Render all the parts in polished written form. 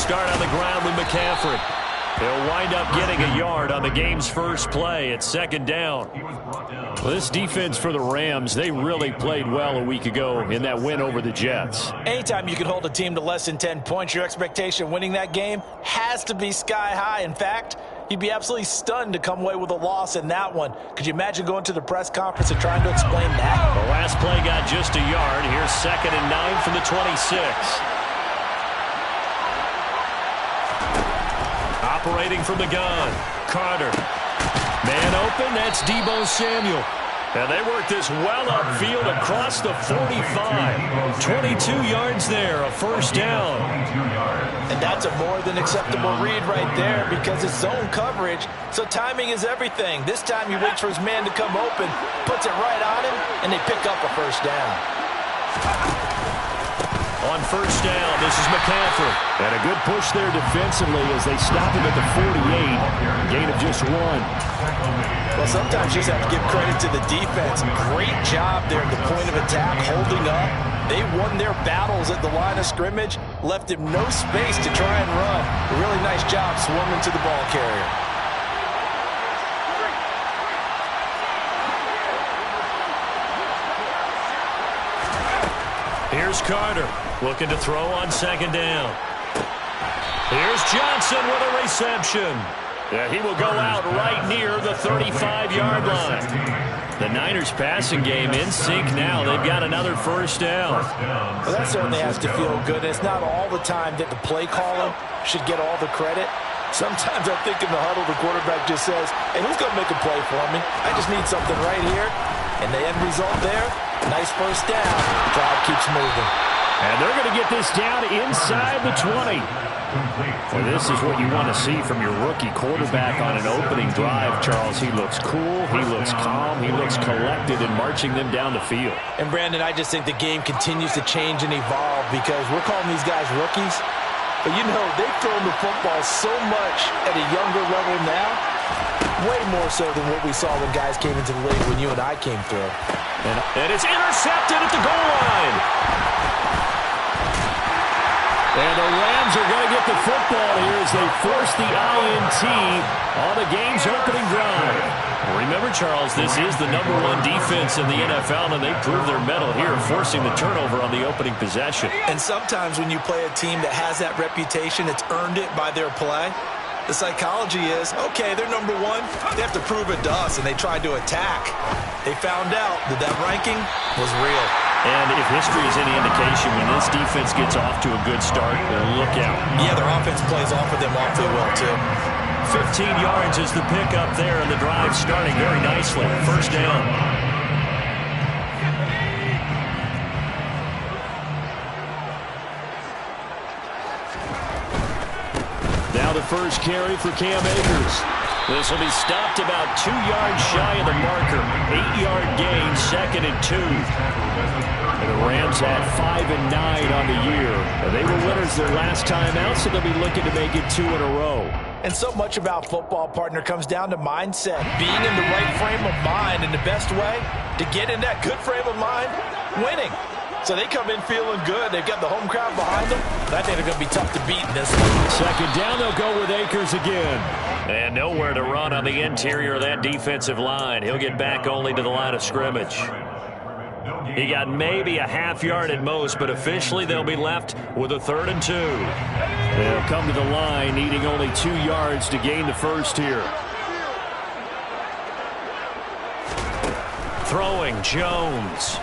start on the ground with McCaffrey. He'll wind up getting a yard on the game's first play. It's second down. Well, this defense for the Rams, they really played well a week ago in that win over the Jets. Anytime you can hold a team to less than 10 points, your expectation of winning that game has to be sky high. In fact, you'd be absolutely stunned to come away with a loss in that one. Could you imagine going to the press conference and trying to explain that? The last play got just a yard. Here's 2nd and 9 from the 26. Operating from the gun, Carter. Man open, that's Deebo Samuel. And they work this well upfield across the 45. 22 yards there, a first down. And that's a more than acceptable read right there because it's zone coverage, so timing is everything. This time he waits for his man to come open, puts it right on him, and they pick up a first down. On first down, this is McCaffrey. And a good push there defensively as they stop him at the 48. Gain of just 1. Well, sometimes you just have to give credit to the defense. Great job there at the point of attack, holding up. They won their battles at the line of scrimmage, left him no space to try and run. A really nice job swarming to the ball carrier. Here's Carter, looking to throw on second down. Here's Johnson with a reception. Yeah, he will go out right near the 35-yard line. The Niners passing game in sync now. They've got another first down. Well, that certainly has to feel good. It's not all the time that the play caller should get all the credit. Sometimes I think in the huddle, the quarterback just says, hey, who's going to make a play for me? I just need something right here. And the end result there, nice first down. Drive keeps moving. And they're going to get this down inside the 20. Well, this is what you want to see from your rookie quarterback on an opening drive, Charles. He looks cool, he looks calm, he looks collected in marching them down the field. And, Brandon, I just think the game continues to change and evolve because we're calling these guys rookies. But, you know, they've thrown the football so much at a younger level now, way more so than what we saw when guys came into the league when you and I came through. And it's intercepted at the goal line. And the Rams are going to get the football here as they force the INT on the game's opening drive. Remember, Charles, this is the #1 defense in the NFL, and they prove their mettle here, forcing the turnover on the opening possession. And sometimes when you play a team that has that reputation, it's earned it by their play. The psychology is, okay, they're #1. They have to prove it to us, and they tried to attack. They found out that that ranking was real. And if history is any indication, when this defense gets off to a good start, look out. Yeah, their offense plays off of them awfully well, too. 15 yards is the pickup there, and the drive starting very nicely. First down. Now the first carry for Cam Akers. This will be stopped about 2 yards shy of the marker. 8-yard gain, 2nd and 2. And the Rams had 5 and 9 on the year. They were winners their last time out, so they'll be looking to make it 2 in a row. And so much about football, partner, comes down to mindset. Being in the right frame of mind, and the best way to get in that good frame of mind, winning. So they come in feeling good. They've got the home crowd behind them. I think they're going to be tough to beat in this one. Second down, they'll go with Akers again. And nowhere to run on the interior of that defensive line. He'll get back only to the line of scrimmage. He got maybe a half yard at most, but officially they'll be left with a 3rd and 2. They'll come to the line, needing only 2 yards to gain the first here. Throwing, Jones.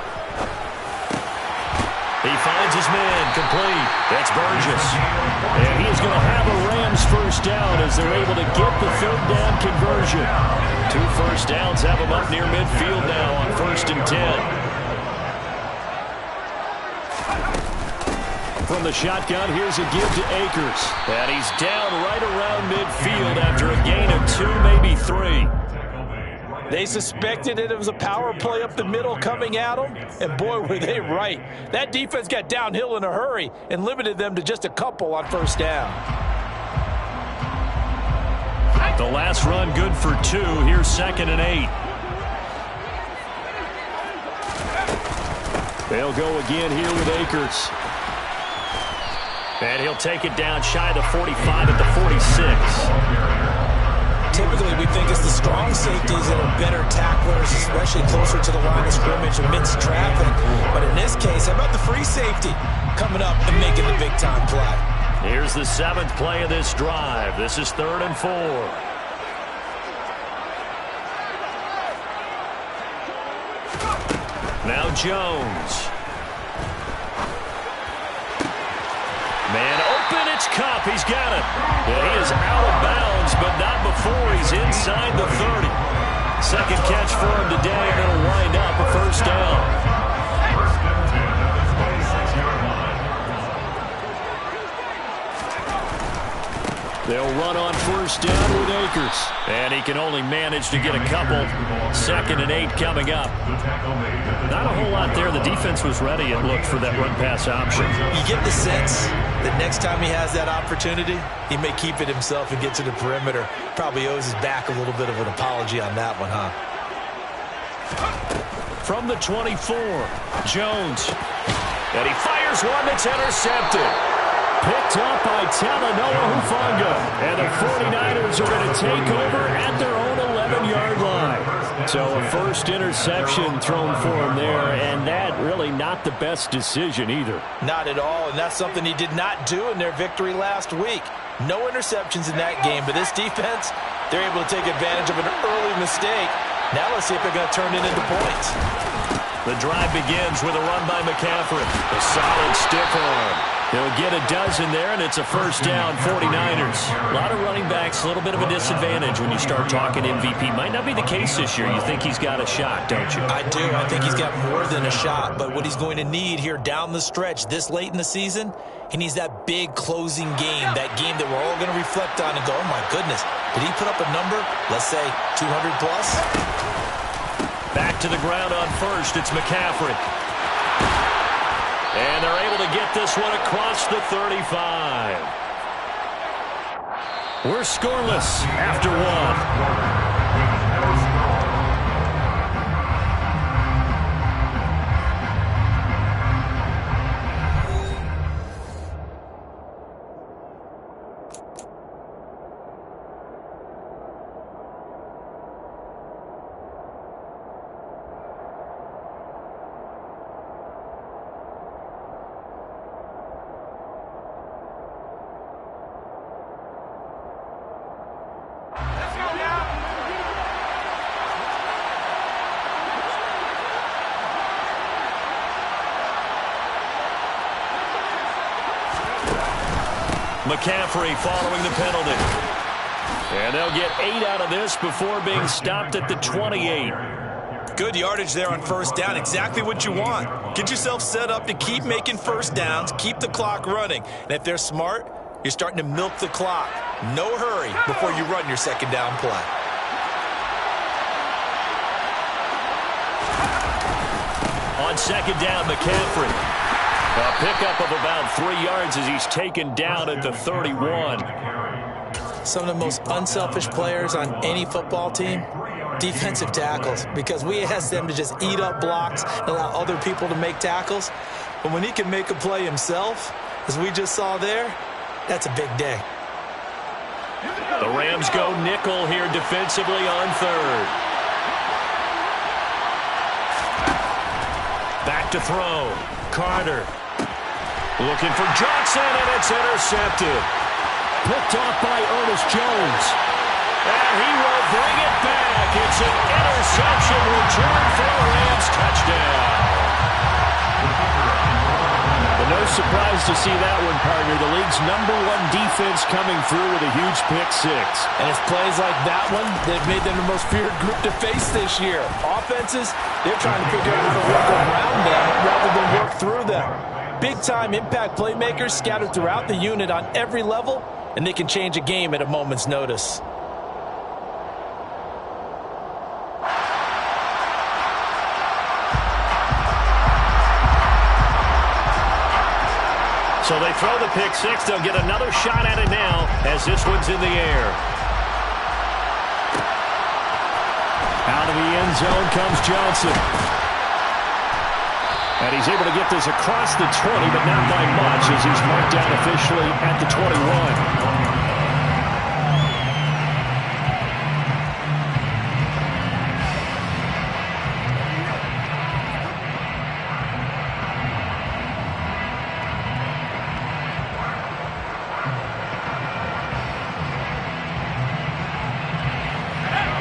He finds his man, complete. That's Burgess. And he is going to have a Rams first down as they're able to get the 3rd down conversion. 2 first downs have him up near midfield now on 1st and 10. From the shotgun, here's a give to Akers. And he's down right around midfield after a gain of 2, maybe 3. They suspected it was a power play up the middle coming at them, and boy, were they right. That defense got downhill in a hurry and limited them to just a couple on first down. The last run good for 2. Here's 2nd and 8. They'll go again here with Akers. And he'll take it down shy of the 45 at the 46. Typically, we think it's the strong safeties that are better tacklers, especially closer to the line of scrimmage amidst traffic. But in this case, how about the free safety coming up and making the big-time play? Here's the 7th play of this drive. This is 3rd and 4. Now Jones. Man open, it's Kupp. He's got it. Yeah, he is out of bounds, but not before he's inside the 30. Second catch for him today, and it'll wind up a first down. They'll run on first down with Akers. And he can only manage to get a couple. 2nd and 8 coming up. Not a whole lot there. The defense was ready, it looked, for that run-pass option. You get the sense that next time he has that opportunity, he may keep it himself and get to the perimeter. Probably owes his back a little bit of an apology on that one, huh? From the 24, Jones. And he fires one that's intercepted. Picked up by Talanoa Hufanga. And the 49ers are going to take over at their own 11-yard line. So a first interception thrown for him there, and that really not the best decision either. Not at all, and that's something he did not do in their victory last week. No interceptions in that game, but this defense, they're able to take advantage of an early mistake. Now let's see if they're going to turn it into points. The drive begins with a run by McCaffrey. A solid stiff arm. They'll get a dozen there, and it's a first down, 49ers. A lot of running backs, a little bit of a disadvantage when you start talking MVP. Might not be the case this year. You think he's got a shot, don't you? I do. I think he's got more than a shot. But what he's going to need here down the stretch this late in the season, he needs that big closing game, that game that we're all going to reflect on and go, oh, my goodness, did he put up a number, let's say 200 plus? Back to the ground on first. It's McCaffrey. And they're able to get this one across the 35. We're scoreless after one. McCaffrey following the penalty. And they'll get 8 out of this before being stopped at the 28. Good yardage there on first down. Exactly what you want. Get yourself set up to keep making first downs, keep the clock running. And if they're smart, you're starting to milk the clock. No hurry before you run your second down play. On second down, McCaffrey. A pickup of about 3 yards as he's taken down at the 31. Some of the most unselfish players on any football team, defensive tackles, because we ask them to just eat up blocks and allow other people to make tackles. But when he can make a play himself, as we just saw there, that's a big day. The Rams go nickel here defensively on third. Back to throw. Carter. Looking for Johnson, and it's intercepted. Picked off by Ernest Jones. And he will bring it back. It's an interception return for a Rams touchdown. But no surprise to see that one, partner. The league's #1 defense coming through with a huge pick six. And it's plays like that one that have made them the most feared group to face this year. Offenses, they're trying to figure out how to work around them rather than work through them. Big-time impact playmakers scattered throughout the unit on every level, and they can change a game at a moment's notice. So they throw the pick six. They'll get another shot at it now as this one's in the air. Out of the end zone comes Johnson. And he's able to get this across the 20, but not by much as he's marked down officially at the 21.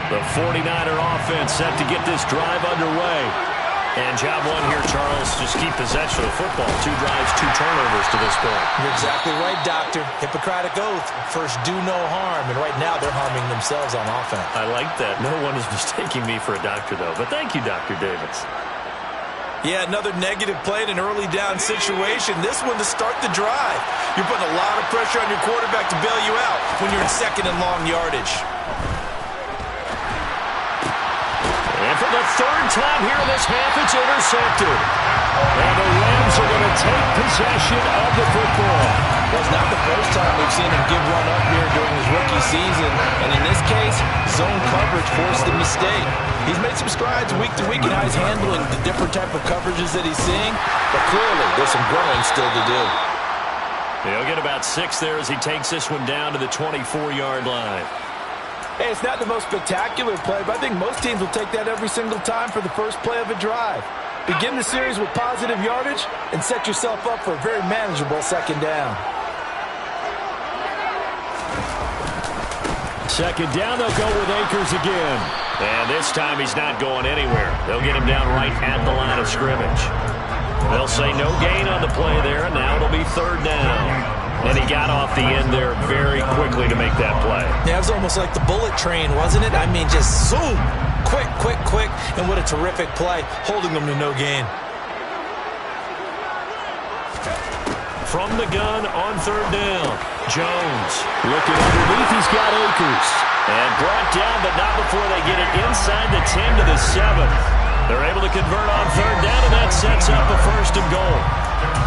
The 49er offense set to get this drive underway. And job one here, Charles, just keep possession of the football. 2 drives, 2 turnovers to this point. You're exactly right, Doctor. Hippocratic oath. First, do no harm. And right now, they're harming themselves on offense. I like that. No one is mistaking me for a doctor, though. But thank you, Dr. Davis. Yeah, another negative play in an early down situation. This one to start the drive. You're putting a lot of pressure on your quarterback to bail you out when you're in second and long yardage. And for the 3rd time here in this half, it's intercepted. And the Rams are going to take possession of the football. Well, it's not the first time we've seen him give one up here during his rookie season. And in this case, zone coverage forced the mistake. He's made some strides week to week in how he's handling the different type of coverages that he's seeing. But clearly, there's some growing still to do. He'll get about 6 there as he takes this one down to the 24-yard line. Hey, it's not the most spectacular play, but I think most teams will take that every single time for the first play of a drive. Begin the series with positive yardage and set yourself up for a very manageable second down. Second down, they'll go with Akers again. And this time he's not going anywhere. They'll get him down right at the line of scrimmage. They'll say no gain on the play there, and now it'll be 3rd down. And he got off the end there very quickly to make that play. Yeah, it was almost like the bullet train, wasn't it? I mean, just zoom. Quick, quick, quick. And what a terrific play, holding them to no gain. From the gun on 3rd down, Jones. Looking underneath, he's got Akers. And brought down, but not before they get it inside the 10 to the 7. They're able to convert on 3rd down, and that sets up a 1st and goal.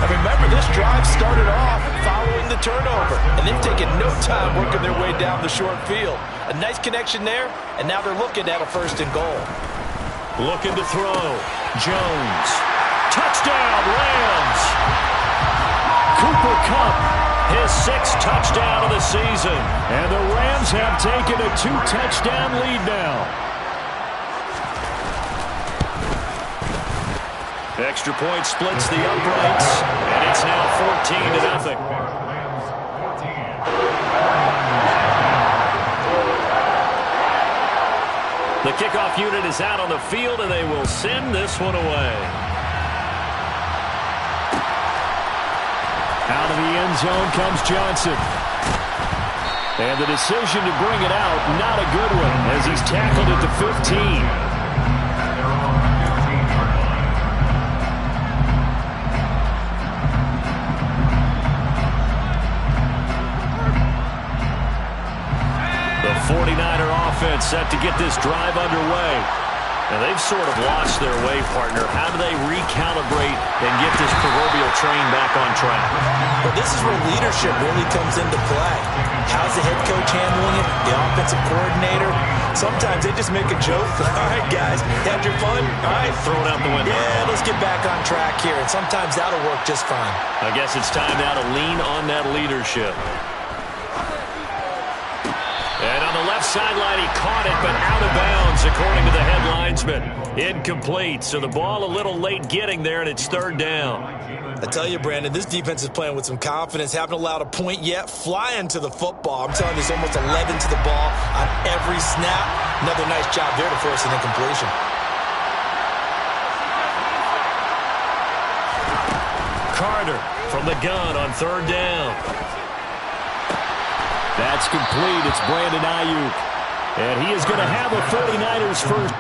And remember, this drive started off following the turnover, and they've taken no time working their way down the short field. A nice connection there, and now they're looking at a 1st and goal. Looking to throw. Jones. Touchdown, Rams. Cooper Kupp, his 6th touchdown of the season. And the Rams have taken a 2-touchdown lead now. Extra point splits the uprights, and it's now 14-0. The kickoff unit is out on the field, and they will send this one away. Out of the end zone comes Johnson. And the decision to bring it out, not a good one, as he's tackled at the 15. The 49er offense set to get this drive underway. And they've sort of lost their way, partner. How do they recalibrate and get this proverbial train back on track? Well, this is where leadership really comes into play. How's the head coach handling it? The offensive coordinator? Sometimes they just make a joke. All right, guys, had your fun? All right. Throw it out the window. Yeah, let's get back on track here. And sometimes that'll work just fine. I guess it's time now to lean on that leadership. And on the left sideline, he caught it, but out of bounds, according to the head linesman. Incomplete, so the ball a little late getting there, and it's 3rd down. I tell you, Brandon, this defense is playing with some confidence. Haven't allowed a point yet. Flying to the football. I'm telling you, it's almost 11 to the ball on every snap. Another nice job there to force an incompletion. Carter from the gun on 3rd down. That's complete. It's Brandon Ayuk. And he is going to have a 49ers first.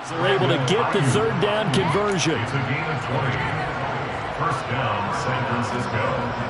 They're able to get the third down conversion. It's a gain of 20. First down, San Francisco.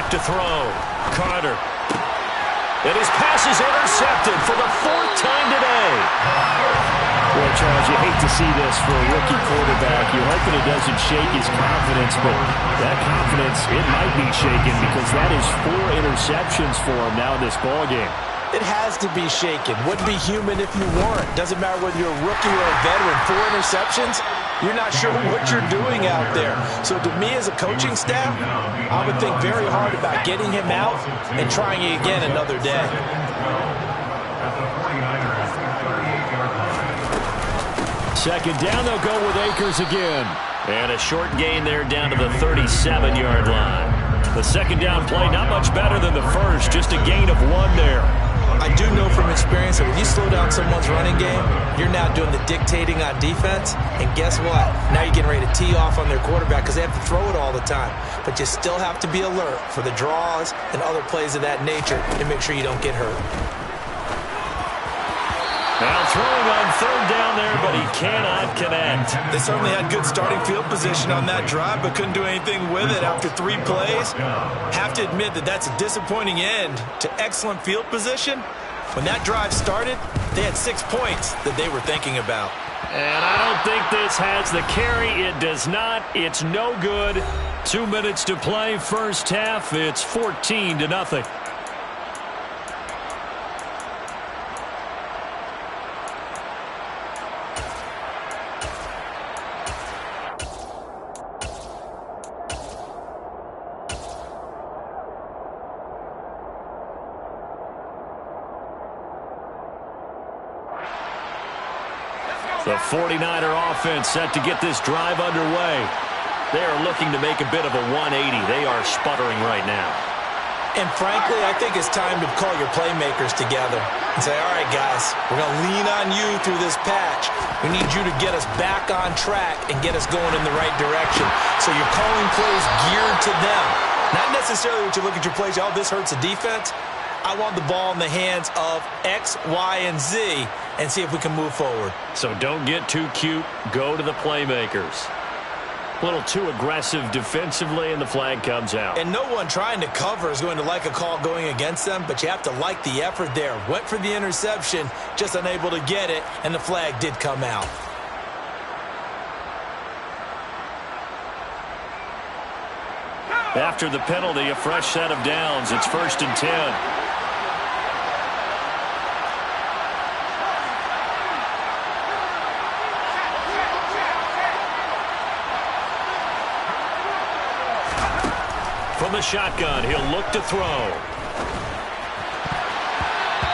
To throw. Carter. And his pass is intercepted for the fourth time today. Well, Charles, you hate to see this for a rookie quarterback. You're hoping it doesn't shake his confidence, but that confidence, it might be shaken because that is 4 interceptions for him now in this ballgame. It has to be shaken. Wouldn't be human if you weren't. Doesn't matter whether you're a rookie or a veteran. 4 interceptions, you're not sure what you're doing out there. So to me as a coaching staff, I would think very hard about getting him out and trying it again another day. Second down, they'll go with Akers again. And a short gain there down to the 37-yard line. The second down play, not much better than the first, just a gain of 1 there. I do know from experience that when you slow down someone's running game, you're now doing the dictating on defense. And guess what? Now you're getting ready to tee off on their quarterback because they have to throw it all the time. But you still have to be alert for the draws and other plays of that nature to make sure you don't get hurt. Now throwing on third down there, but he cannot connect. They certainly had good starting field position on that drive, but couldn't do anything with it after 3 plays. Have to admit that that's a disappointing end to excellent field position. When that drive started, they had 6 points that they were thinking about. And I don't think this has the carry. It does not. It's no good. 2 minutes to play first half. It's 14-0. The 49er offense set to get this drive underway. They are looking to make a bit of a 180. They are sputtering right now. And frankly, I think it's time to call your playmakers together and say, all right, guys, we're going to lean on you through this patch. We need you to get us back on track and get us going in the right direction. So you're calling plays geared to them. Not necessarily what you look at your plays, oh, this hurts the defense. I want the ball in the hands of X, Y, and Z and see if we can move forward. So don't get too cute. Go to the playmakers. A little too aggressive defensively, and the flag comes out. And no one trying to cover is going to like a call going against them, but you have to like the effort there. Went for the interception, just unable to get it, and the flag did come out. After the penalty, a fresh set of downs. It's 1st and 10. From the shotgun, he'll look to throw.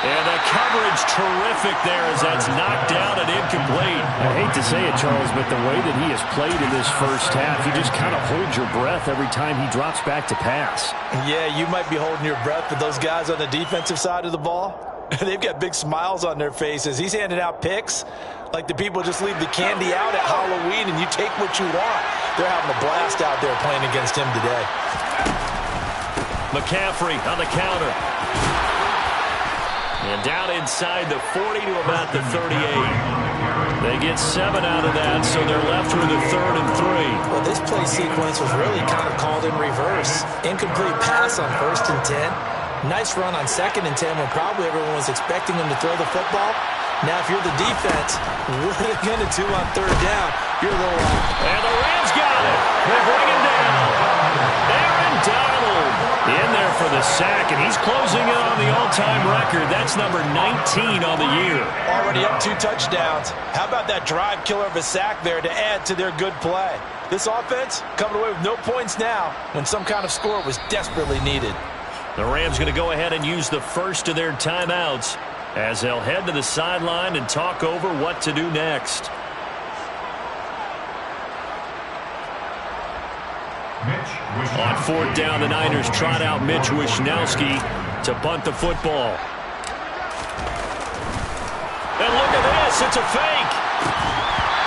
And the coverage terrific there as that's knocked down and incomplete. I hate to say it, Charles, but the way that he has played in this first half, you just kind of hold your breath every time he drops back to pass. Yeah, you might be holding your breath, but those guys on the defensive side of the ball, they've got big smiles on their faces. He's handing out picks like the people just leave the candy out at Halloween and you take what you want. They're having a blast out there playing against him today. McCaffrey on the counter. And down inside the 40 to about the 38. They get 7 out of that, so they're left with a 3rd and 3. Well, this play sequence was really kind of called in reverse. Incomplete pass on 1st and 10. Nice run on 2nd and 10 when probably everyone was expecting him to throw the football. Now, if you're the defense, what are you going to do on 3rd down? You're a little off. And the Rams got it. They bring him down. Aaron Donald in there for the sack, and he's closing in on the all-time record. That's number 19 on the year. Already up 2 touchdowns. How about that drive killer of a sack there to add to their good play? This offense coming away with no points now when some kind of score was desperately needed. The Rams going to go ahead and use the first of their timeouts. as they'll head to the sideline and talk over what to do next. On fourth down, the Niners trot out Mitch Wishnowsky to punt the football. And look at this, it's a fake.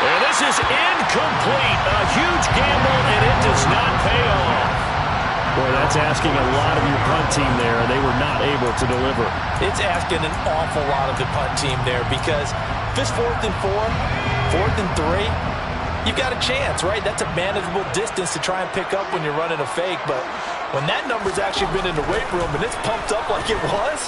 And this is incomplete. A huge gamble, and it does not pay off. Boy, that's asking a lot of your punt team there. They were not able to deliver. It's asking an awful lot of the punt team there because if it's 4th and 4, 4th and 3, you've got a chance, right? That's a manageable distance to try and pick up when you're running a fake. But when that number's actually been in the weight room and it's pumped up like it was,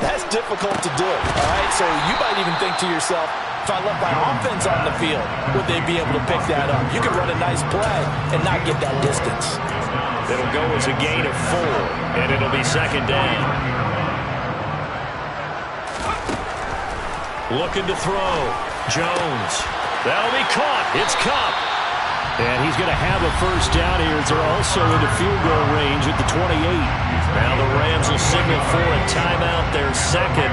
that's difficult to do, all right? So you might even think to yourself, if I left my offense on the field, would they be able to pick that up? You could run a nice play and not get that distance. It'll go as a gain of 4, and it'll be second down. Looking to throw. Jones. That'll be caught. It's Kupp. And he's going to have a first down here as they're also into field goal range at the 28. Now the Rams will signal for a timeout, their second,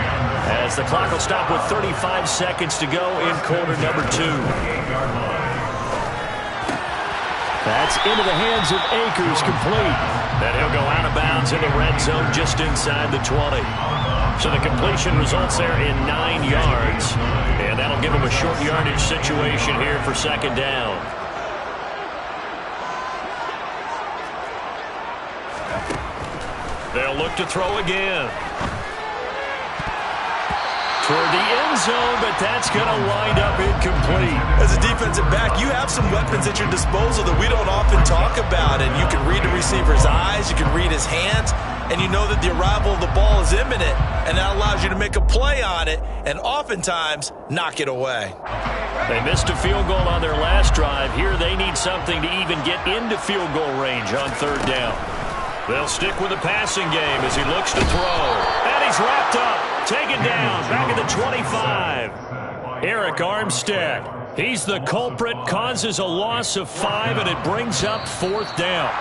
as the clock will stop with 35 seconds to go in quarter number 2. That's into the hands of Akers, complete. Then he'll go out of bounds in the red zone just inside the 20. So the completion results there in 9 yards. And that'll give him a short yardage situation here for second down. They'll look to throw again. Toward the end zone, but that's going to wind up incomplete. As a defensive back, you have some weapons at your disposal that we don't often talk about. And you can read the receiver's eyes, you can read his hands, and you know that the arrival of the ball is imminent. And that allows you to make a play on it and oftentimes knock it away. They missed a field goal on their last drive. Here they need something to even get into field goal range on third down. They'll stick with the passing game as he looks to throw. And he's wrapped up, taken down, back at the 25. Eric Armstead, he's the culprit, causes a loss of 5, and it brings up fourth down.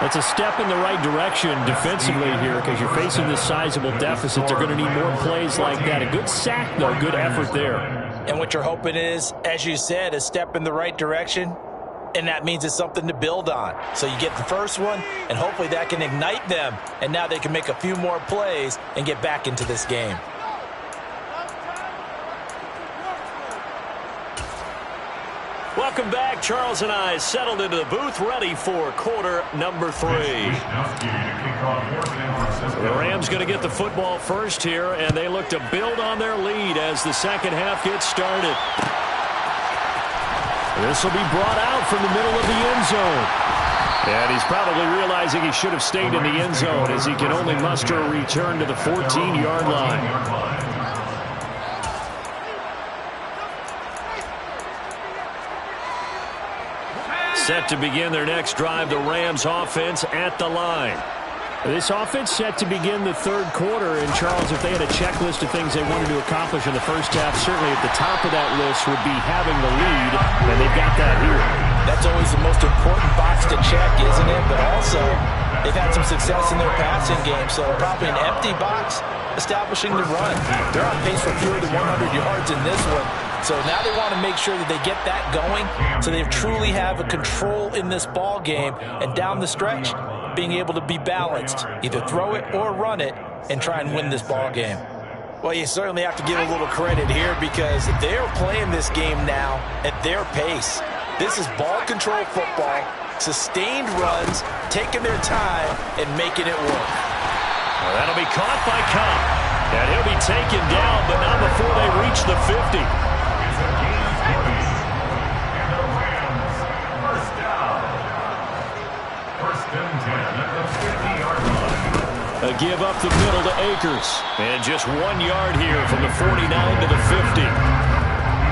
That's a step in the right direction defensively here because you're facing this sizable deficit. They're going to need more plays like that. A good sack, though, good effort there. And what you're hoping is, as you said, a step in the right direction. And that means it's something to build on. So you get the first one, and hopefully that can ignite them. And now they can make a few more plays and get back into this game. Welcome back. Charles and I settled into the booth, ready for quarter number 3. The Rams going to get the football first here, and they look to build on their lead as the second half gets started. This will be brought out from the middle of the end zone. And he's probably realizing he should have stayed in the end zone as he can only muster a return to the 14-yard line. Set to begin their next drive, the Rams offense at the line. This offense set to begin the third quarter. And, Charles, if they had a checklist of things they wanted to accomplish in the first half, certainly at the top of that list would be having the lead, and they've got that here. That's always the most important box to check, isn't it? But also, they've had some success in their passing game, so probably an empty box establishing the run. They're on pace for fewer than 100 yards in this one. So now they want to make sure that they get that going so they truly have a control in this ball game. And down the stretch, being able to be balanced, either throw it or run it, and try and win this ball game. Well, you certainly have to give a little credit here because they're playing this game now at their pace. This is ball control football, sustained runs, taking their time, and making it work. Well, that'll be caught by Kupp. And he'll be taken down, but not before they reach the 50. A give up the middle to Akers. And just 1 yard here from the 49 to the 50.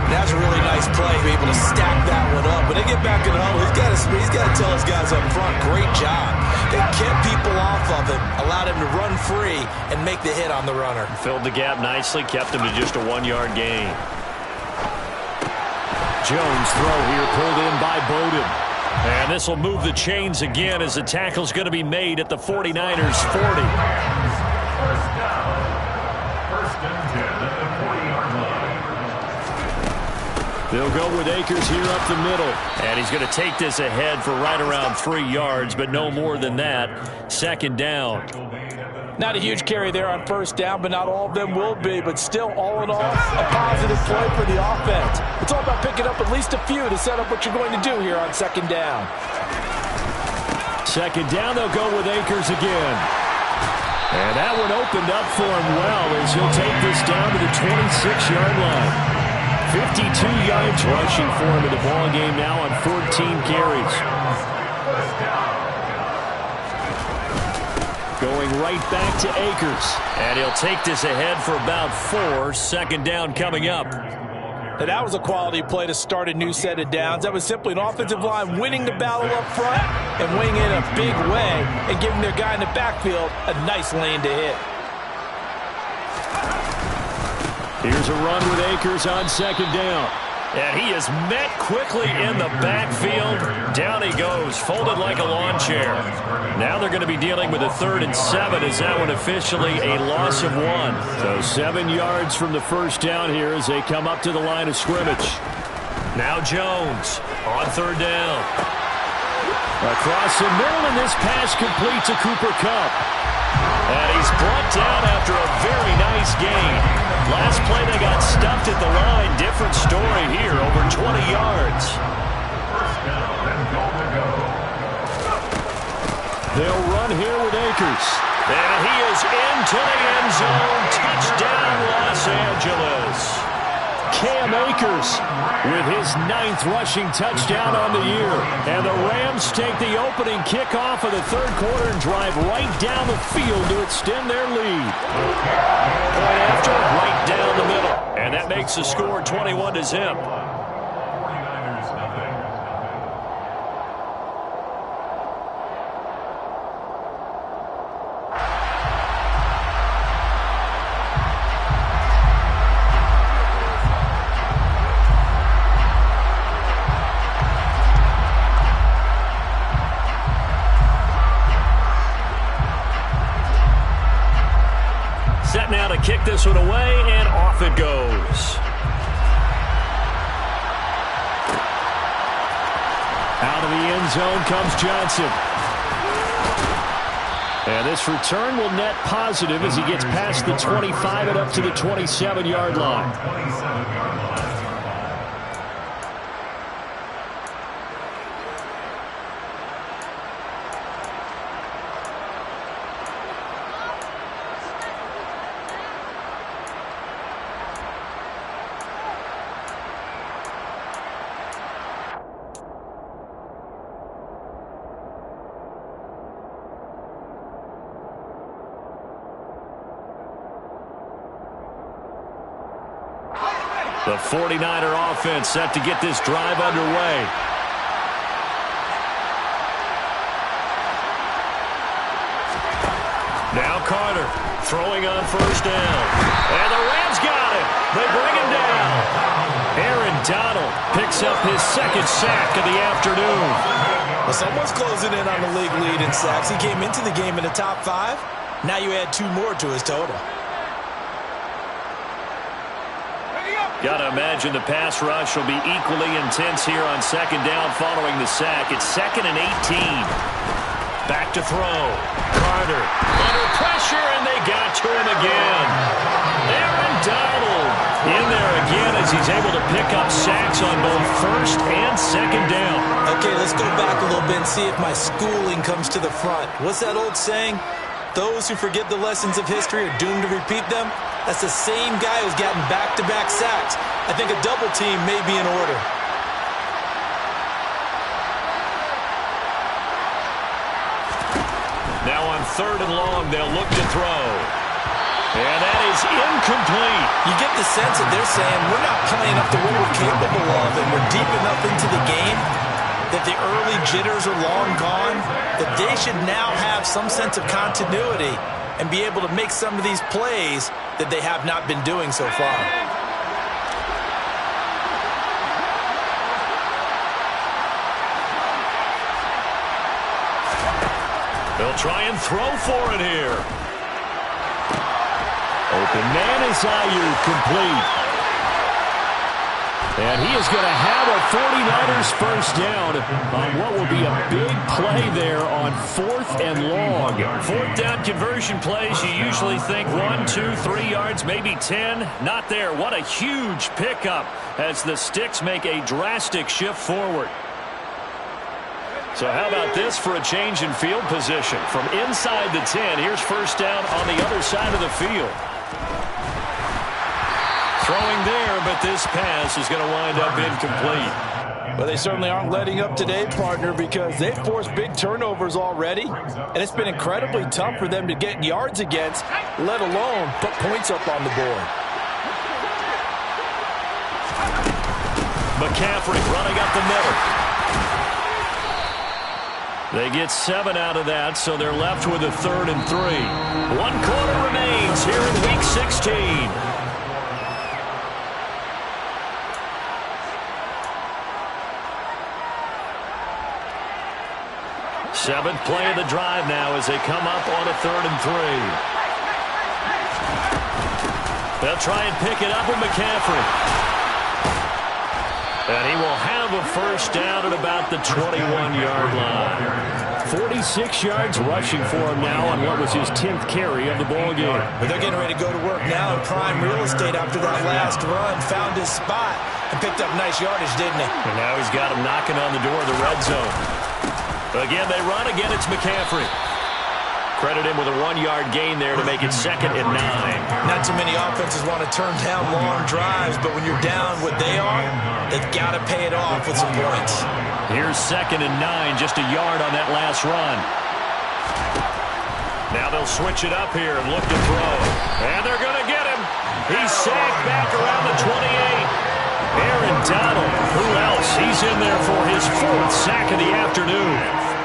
That's a really nice play, be able to stack that one up. When they get back in the huddle, he's got to tell his guys up front, great job. They kept people off of him, allowed him to run free and make the hit on the runner. Filled the gap nicely, kept him to just a 1 yard gain. Jones throw here pulled in by Bowden. And this will move the chains again as the tackle's going to be made at the 49ers 40. First and 10 at the They'll go with Akers here up the middle. And he's going to take this ahead for right around 3 yards, but no more than that. Second down. Not a huge carry there on first down, but not all of them will be. But still, all in all, a positive play for the offense. It's all about picking up at least a few to set up what you're going to do here on second down. Second down, they'll go with Akers again. And that one opened up for him well as he'll take this down to the 26-yard line. 52 yards rushing for him in the ball game now on 14 carries. Going right back to Akers. And he'll take this ahead for about 4. Second down coming up. And that was a quality play to start a new set of downs. That was simply an offensive line winning the battle up front and winning it in a big way and giving their guy in the backfield a nice lane to hit. Here's a run with Akers on second down. And he is met quickly in the backfield. Down he goes, folded like a lawn chair. Now they're going to be dealing with a 3rd and 7. Is that one officially a loss of 1? So 7 yards from the first down here as they come up to the line of scrimmage. Now Jones on 3rd down. Across the middle, and this pass complete to Cooper Kupp. And he's brought down after a very nice gain. Last play they got stuffed at the line. Different story here, over 20 yards. They'll run here with Akers. And he is into the end zone. Touchdown, Los Angeles. Cam Akers with his 9th rushing touchdown on the year. And the Rams take the opening kickoff of the 3rd quarter and drive right down the field to extend their lead. Right after, right down the middle. And that makes the score 21-zip. Set now to kick this one away, and off it goes. Out of the end zone comes Johnson. And this return will net positive as he gets past the 25 and up to the 27-yard line. The 49er offense set to get this drive underway. Now Carter throwing on first down. And the Rams got it. They bring him down. Aaron Donald picks up his 2nd sack of the afternoon. Well, someone's closing in on the league lead in sacks. He came into the game in the top 5. Now you add 2 more to his total. Got to imagine the pass rush will be equally intense here on second down following the sack. It's 2nd and 18. Back to throw. Carter under pressure, and they got to him again. Aaron Donald in there again as he's able to pick up sacks on both first and second down. Okay, let's go back a little bit and see if my schooling comes to the front. What's that old saying? Those who forget the lessons of history are doomed to repeat them. That's the same guy who's gotten back-to-back sacks. I think a double team may be in order. Now on 3rd and long, they'll look to throw. And that is incomplete. You get the sense that they're saying we're not playing up to what we're capable of, and we're deep enough into the game that the early jitters are long gone, that they should now have some sense of continuity and be able to make some of these plays that they have not been doing so far. They'll try and throw for it here. Open man is Ayuk, complete. And he is going to have a 49ers first down on what will be a big play there on 4th and long. 4th down conversion plays, you usually think 1, 2, 3 yards, maybe 10. Not there. What a huge pickup as the Sticks make a drastic shift forward. So how about this for a change in field position? From inside the 10, here's first down on the other side of the field. Throwing there, but this pass is going to wind up incomplete. Well, they certainly aren't letting up today, partner, because they've forced big turnovers already, and it's been incredibly tough for them to get yards against, let alone put points up on the board. McCaffrey running up the middle. They get 7 out of that, so they're left with a 3rd and 3. 1 quarter remains here in Week 16. 7th play of the drive now as they come up on a 3rd and 3. They'll try and pick it up with McCaffrey. And he will have a first down at about the 21-yard line. 46 yards rushing for him now on what was his 10th carry of the ball game. But they're getting ready to go to work now in prime real estate after that last run. Found his spot and picked up nice yardage, didn't he? And now he's got him knocking on the door of the red zone. Again, they run. Again, it's McCaffrey. Credit him with a 1-yard gain there to make it 2nd and 9. Not too many offenses want to turn down long drives, but when you're down what they are, they've got to pay it off with some points. Here's 2nd and 9, just a yard on that last run. Now they'll switch it up here and look to throw. And they're going to get him. He's sacked back around the 28. Aaron Donald, who else? He's in there for his 4th sack of the afternoon.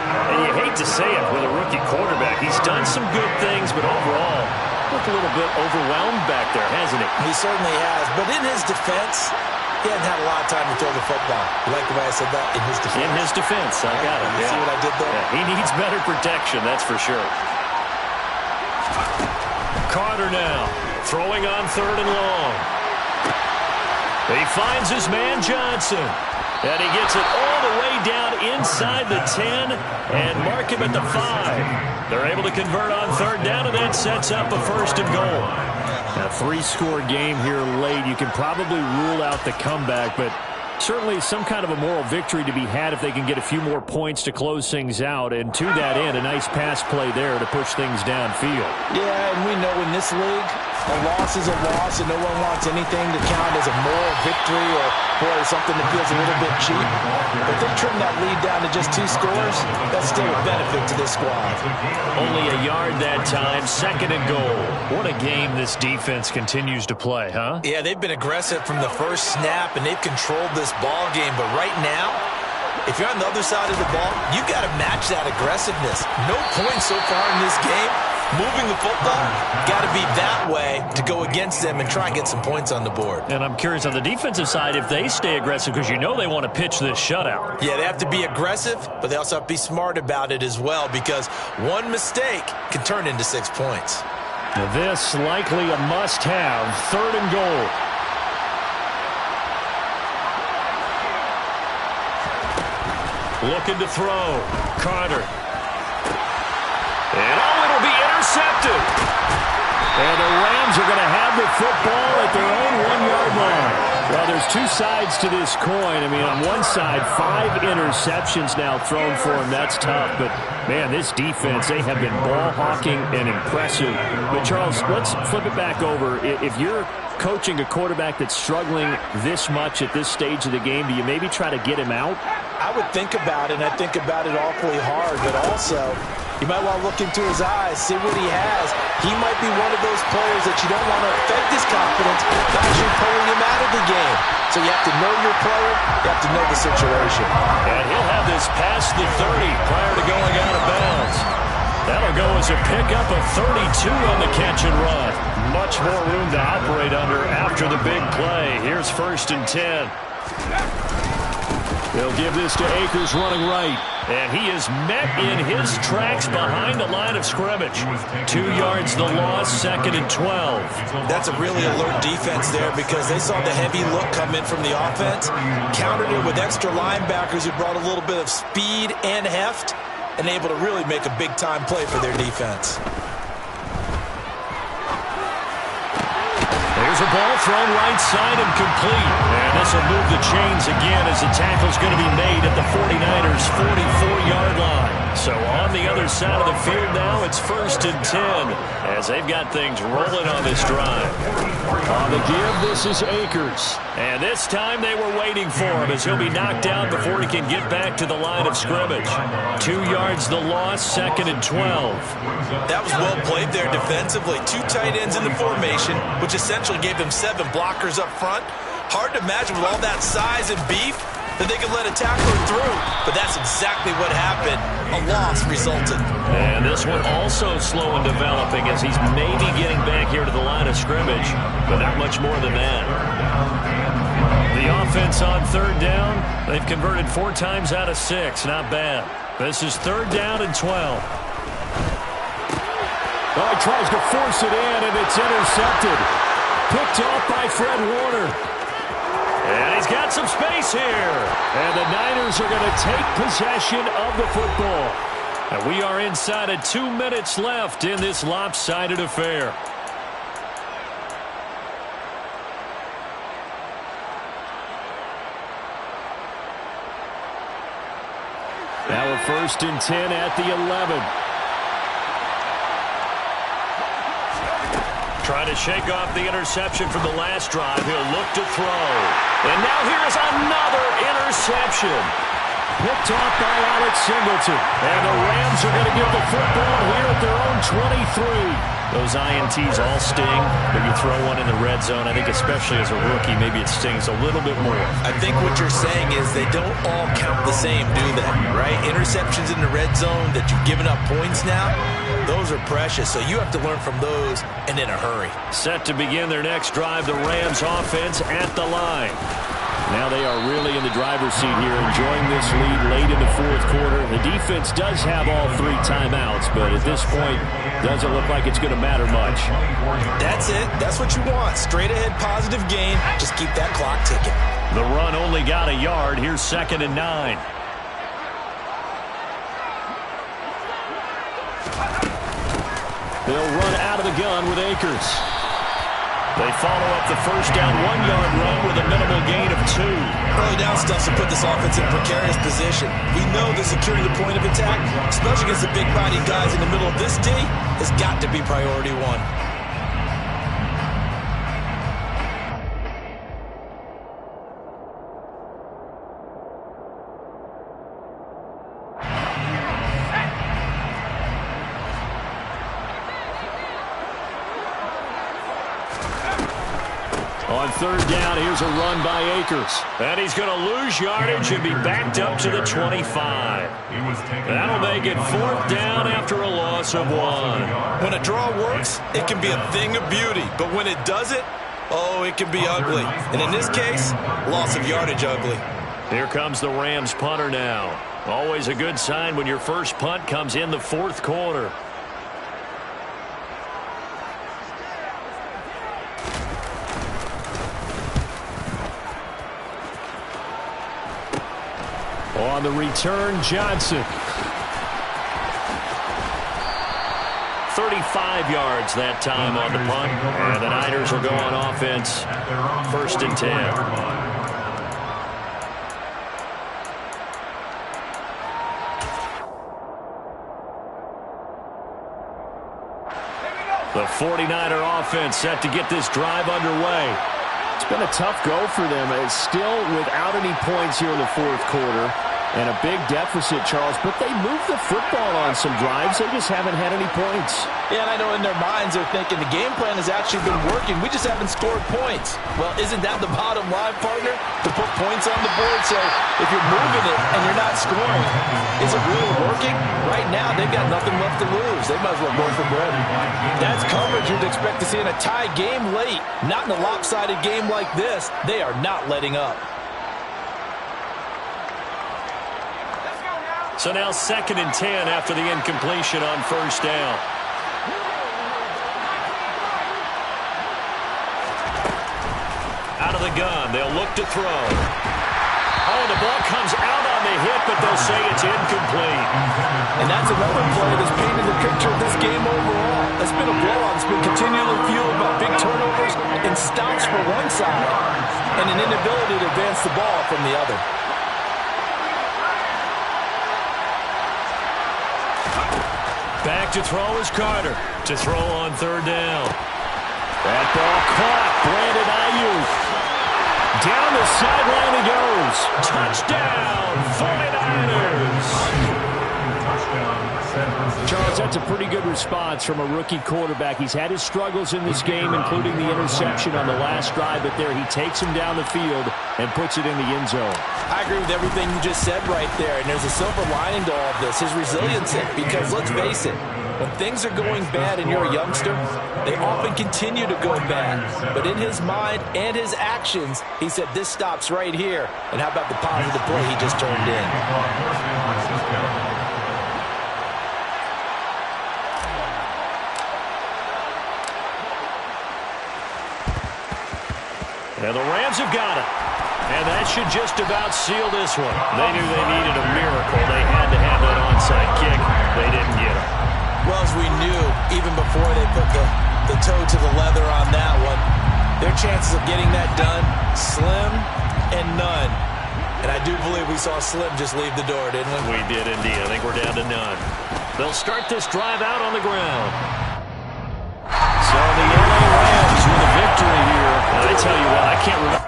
And you hate to say it with a rookie quarterback. He's done some good things, but overall, looked a little bit overwhelmed back there, hasn't he? He certainly has. But in his defense, he hasn't had a lot of time to throw the football. You like the way I said that? In his defense. In his defense. I got it. You see what I did there? Yeah, he needs better protection, that's for sure. Carter now, throwing on 3rd and long. He finds his man Johnson. And he gets it all the way down inside the 10 and mark him at the 5. They're able to convert on 3rd down, and that sets up a 1st and goal. A 3-score game here late. You can probably rule out the comeback, but certainly some kind of a moral victory to be had if they can get a few more points to close things out. And to that end, a nice pass play there to push things downfield. Yeah, and we know in this league, a loss is a loss, and no one wants anything to count as a moral victory or something that feels a little bit cheap. But they trim that lead down to just 2 scores. That's still a benefit to this squad. Only a yard that time, 2nd and goal. What a game this defense continues to play, huh? Yeah, they've been aggressive from the first snap, and they've controlled this ball game. But right now, if you're on the other side of the ball, you've got to match that aggressiveness. No points so far in this game. Moving the football, got to be that way to go against them and try and get some points on the board. And I'm curious on the defensive side if they stay aggressive, because you know they want to pitch this shutout. Yeah, they have to be aggressive, but they also have to be smart about it as well, because one mistake can turn into 6 points. Now this likely a must-have, 3rd and goal. Looking to throw. Carter. And it'll be intercepted. And the Rams are going to have the football at their own 1-yard line. Well, there's 2 sides to this coin. I mean, on one side, 5 interceptions now thrown for him. That's tough. But, man, this defense, they have been ball hawking and impressive. But, Charles, let's flip it back over. If you're coaching a quarterback that's struggling this much at this stage of the game, do you maybe try to get him out? I would think about it, and I think about it awfully hard. But also, you might want to look into his eyes, see what he has. He might be one of those players that you don't want to affect his confidence by actually pulling him out of the game. So you have to know your player. You have to know the situation. And he'll have this past the 30 prior to going out of bounds. That'll go as a pickup of 32 on the catch and run. Much more room to operate under after the big play. Here's 1st and 10. They'll give this to Akers running right. And he is met in his tracks behind the line of scrimmage. 2 yards the loss, 2nd and 12. That's a really alert defense there because they saw the heavy look come in from the offense, countered it with extra linebackers who brought a little bit of speed and heft, and able to really make a big-time play for their defense. There's a ball thrown right side and complete. And this will move the chains again as the tackle's going to be made at the 49ers' 44-yard line. So on the other side of the field now, it's 1st and 10 as they've got things rolling on this drive. On the give, this is Akers. And this time they were waiting for him as he'll be knocked out before he can get back to the line of scrimmage. 2 yards the loss, 2nd and 12. That was well played there defensively. 2 tight ends in the formation, which essentially gave them 7 blockers up front. Hard to imagine with all that size and beef that they could let a tackler through, but that's exactly what happened. A loss resulted. And this one also slow in developing as he's maybe getting back here to the line of scrimmage, but not much more than that. The offense on 3rd down, they've converted 4 times out of 6. Not bad. This is 3rd down and 12. Oh, he tries to force it in, and it's intercepted. Picked off by Fred Warner. And he's got some space here. And the Niners are going to take possession of the football. And we are inside of 2 minutes left in this lopsided affair. Now a 1st and 10 at the 11. Trying to shake off the interception from the last drive. He'll look to throw. And now here's another interception. Picked off by Alex Singleton. And the Rams are going to get the football here at their own 23. Those INTs all sting, but you throw one in the red zone, I think especially as a rookie, maybe it stings a little bit more. I think what you're saying is they don't all count the same, do they? Right? Interceptions in the red zone that you've given up points now, those are precious. So you have to learn from those and in a hurry. Set to begin their next drive, the Rams offense at the line. Now they are really in the driver's seat here, enjoying this lead late in the 4th quarter. The defense does have all 3 timeouts, but at this point, doesn't look like it's going to matter much. That's it. That's what you want. Straight ahead positive gain. Just keep that clock ticking. The run only got a yard. Here's 2nd and 9. They'll run out of the gun with Akers. They follow up the first down 1-yard run with a minimal gain of 2. Early down stuff to put this offense in a precarious position. We know that securing the point of attack, especially against the big-bodied guys in the middle of this D, has got to be priority 1. On 3rd down, here's a run by Akers. And he's going to lose yardage and be backed up to the 25. That'll make it 4th down after a loss of 1. When a draw works, it can be a thing of beauty. But when it doesn't, oh, it can be ugly. And in this case, loss of yardage ugly. Here comes the Rams punter now. Always a good sign when your first punt comes in the 4th quarter. On the return, Johnson. 35 yards that time on the punt. And the Niners will go on offense. 1st and 10. The 49er offense set to get this drive underway. It's been a tough go for them. It's still without any points here in the 4th quarter. And a big deficit, Charles, but they moved the football on some drives. They just haven't had any points. Yeah, and I know in their minds they're thinking the game plan has actually been working. We just haven't scored points. Well, isn't that the bottom line, partner? To put points on the board. So if you're moving it and you're not scoring, is it really working? Right now, they've got nothing left to lose. They might as well go for broke. That's coverage you'd expect to see in a tie game late. Not in a lopsided game like this. They are not letting up. So now 2nd and 10 after the incompletion on first down. Out of the gun, they'll look to throw. Oh, the ball comes out on the hit, but they'll say it's incomplete. And that's another play that's painted the picture of this game overall. It's been a blowout. It's been continually fueled by big turnovers and stops for one side and an inability to advance the ball from the other. Back to throw is Carter. To throw on 3rd down. That ball caught. Brandon Ayuk. Down the sideline he goes. Touchdown, 49ers. Charles, that's a pretty good response from a rookie quarterback. He's had his struggles in this game, including the interception on the last drive, but there he takes him down the field and puts it in the end zone. I agree with everything you just said right there, and there's a silver lining to all of this, his resiliency, because let's face it, when things are going bad and you're a youngster, they often continue to go bad. But in his mind and his actions, he said, this stops right here. And how about the positive play he just turned in? And the Rams have got it. And that should just about seal this one. They knew they needed a miracle. They had to have that onside kick. They didn't get it. Well, as we knew, even before they put the toe to the leather on that one, their chances of getting that done, slim and none. And I do believe we saw Slim just leave the door, didn't we? We did indeed. I think we're down to none. They'll start this drive out on the ground. So the LA Rams with a victory here. And I tell you what, I can't remember.